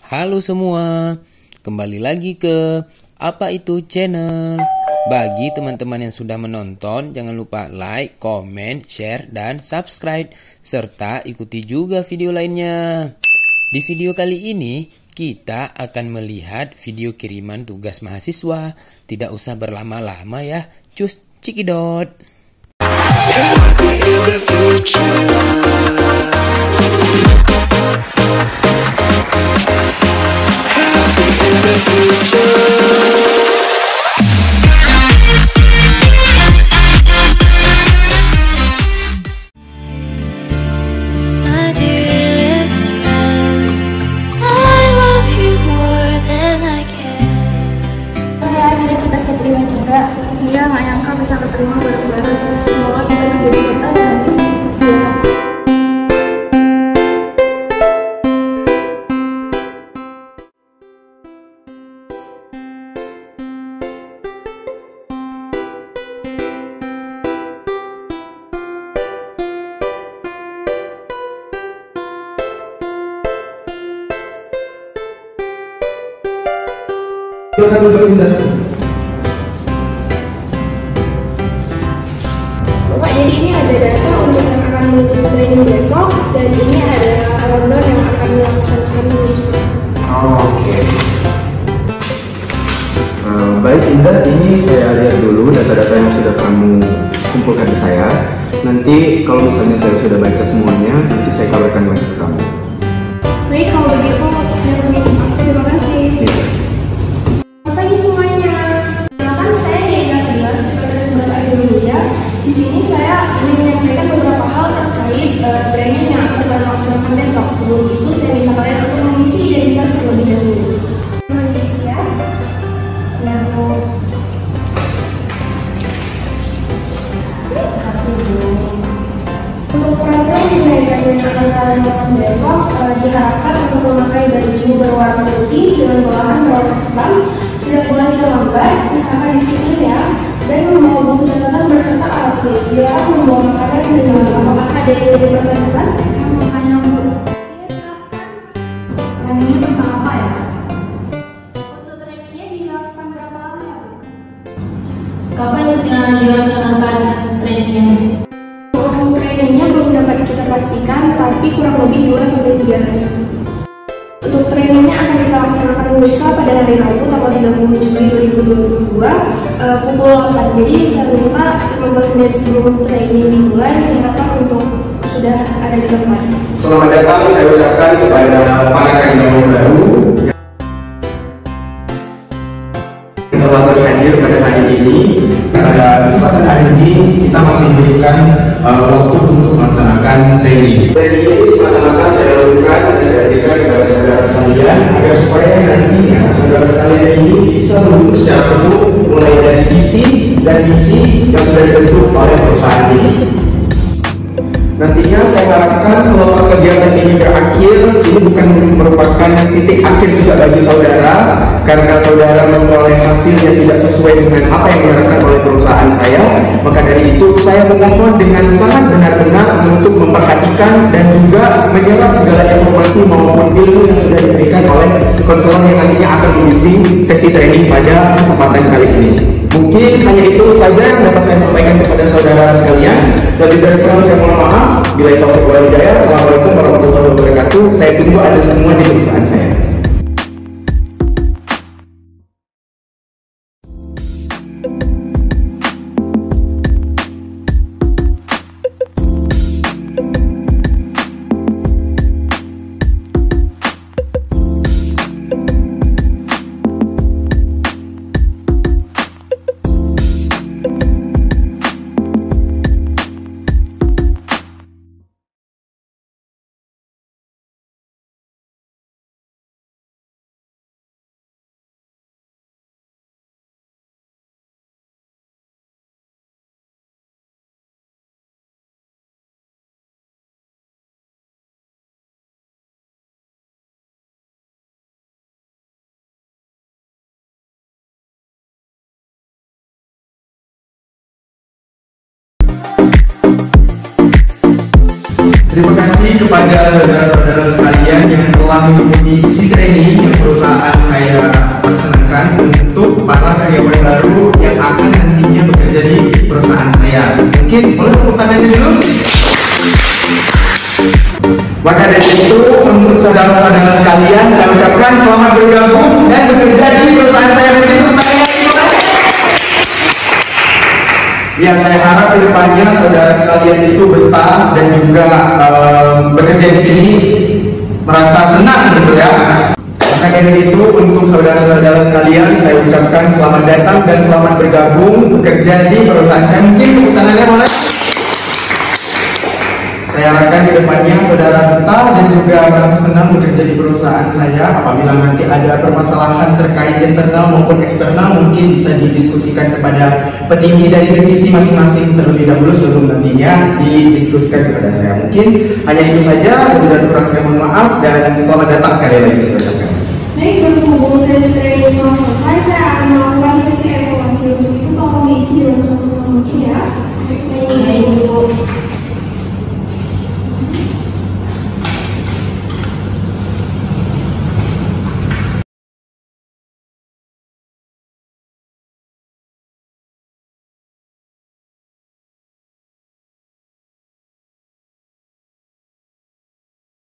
Halo semua, kembali lagi ke Apa Itu Channel. Bagi teman-teman yang sudah menonton, jangan lupa like, comment, share, dan subscribe. Serta ikuti juga video lainnya. Di video kali ini, kita akan melihat video kiriman tugas mahasiswa. Tidak usah berlama-lama ya, cus cikidot. Iya, nggak nyangka bisa keterima bareng-bareng. Semoga kita menjadi berkah nanti. Silakan untuk pindah. Bapak, jadi ini ada data untuk yang akan mengikuti training besok, dan ini ada rundown yang akan dilaksanakan besok. Oke. Baik Indah, ini saya lihat dulu data-data yang sudah kamu kumpulkan ke saya. Nanti kalau misalnya saya sudah baca semuanya, nanti saya kabarkan lagi ke kamu. Baik, kalau begitu saya permisi Pak. Terima kasih. Ya. Selamat pagi semuanya. Perkenalkan, saya Nina Kedua, Sekretaris Sobat Agronomia. Di sini saya ingin menyampaikan beberapa hal terkait training yang akan kalian laksanakan besok. Sebelum itu, saya minta kalian untuk mengisi identitas terlebih dahulu. Mengisi ya. Untuk program pendidikan yang akan kalian lakukan besok diharapkan untuk memakai baju berwarna putih dengan bahan berwarna hitam, tidak boleh terlambat, usahakan disiplin ya, dan membawa buku catatan berserta alat tulis. Dilarang membawa makanan dan minuman. Apakah ada yang ingin dipertanyakan? Saya mau tanya Bu. Trainingnya tentang apa ya? Untuk trainingnya dilakukan berapa lama ya Bu? Kapan dilaksanakan trainingnya? Untuk trainingnya belum dapat kita pastikan, tapi kurang lebih 2-3 hari. Untuk trainingnya akan kita laksanakan lusa pada hari Rabu tanggal 30 Juli 2022 pukul 8. Jadi saya minta 15 menit sebelum training dimulai diharapkan untuk sudah ada di tempat. Selamat datang saya ucapkan kepada para kandidat baru yang telah berhadir pada hari ini. Pada kesempatan hari ini kita masih memberikan waktu untuk melaksanakan training. Training ini semata-mata saya lakukan dan saya berikan kepada saudara sekalian agar supaya nantinya saudara sekalian ini bisa mendukung secara penuh mulai dari visi dan misi yang sudah dibentuk oleh perusahaan ini. Nantinya saya harapkan selepas kegiatan ini berakhir, ini bukan merupakan titik akhir juga bagi saudara, karena saudara memperoleh hasil yang tidak sesuai dengan apa yang diharapkan oleh perusahaan saya. Maka dari itu saya memohon dengan sangat benar-benar untuk memperhatikan dan juga menyerap segala informasi maupun ilmu yang sudah diberikan oleh konselor yang nantinya akan membimbing sesi training pada kesempatan kali ini. Mungkin hanya itu saja yang dapat saya sampaikan kepada saudara sekalian. Lebih dari kurang saya mohon maaf. Bila taufik wal hidayah. Assalamualaikum warahmatullahi wabarakatuh. Saya tunggu Anda semua di perusahaan saya. Terima kasih kepada saudara-saudara sekalian yang telah mengikuti sesi training saudara-saudara sekalian, saya ucapkan selamat bergabung dan bekerja di perusahaan saya. Ya, saya harap kedepannya saudara sekalian itu betah dan juga bekerja di sini merasa senang gitu ya. Maka dari itu untuk saudara-saudara sekalian saya ucapkan selamat datang dan selamat bergabung bekerja di perusahaan saya. Mungkin tepuk tangannya boleh. Saya harapkan di depannya saudara betah dan juga merasa senang bekerja di perusahaan saya. Apabila nanti ada permasalahan terkait internal maupun eksternal, mungkin bisa didiskusikan kepada petinggi dari divisi masing-masing terlebih dahulu sebelum nantinya didiskusikan kepada saya. Mungkin hanya itu saja, lebih dan kurang saya mohon maaf dan selamat datang sekali lagi saya ucapkan. Baik, berhubung sesi training telah selesai, saya akan melakukan sesi evaluasi. Untuk itu tolong diisi dengan sama-sama mungkin ya. Baik, Bu.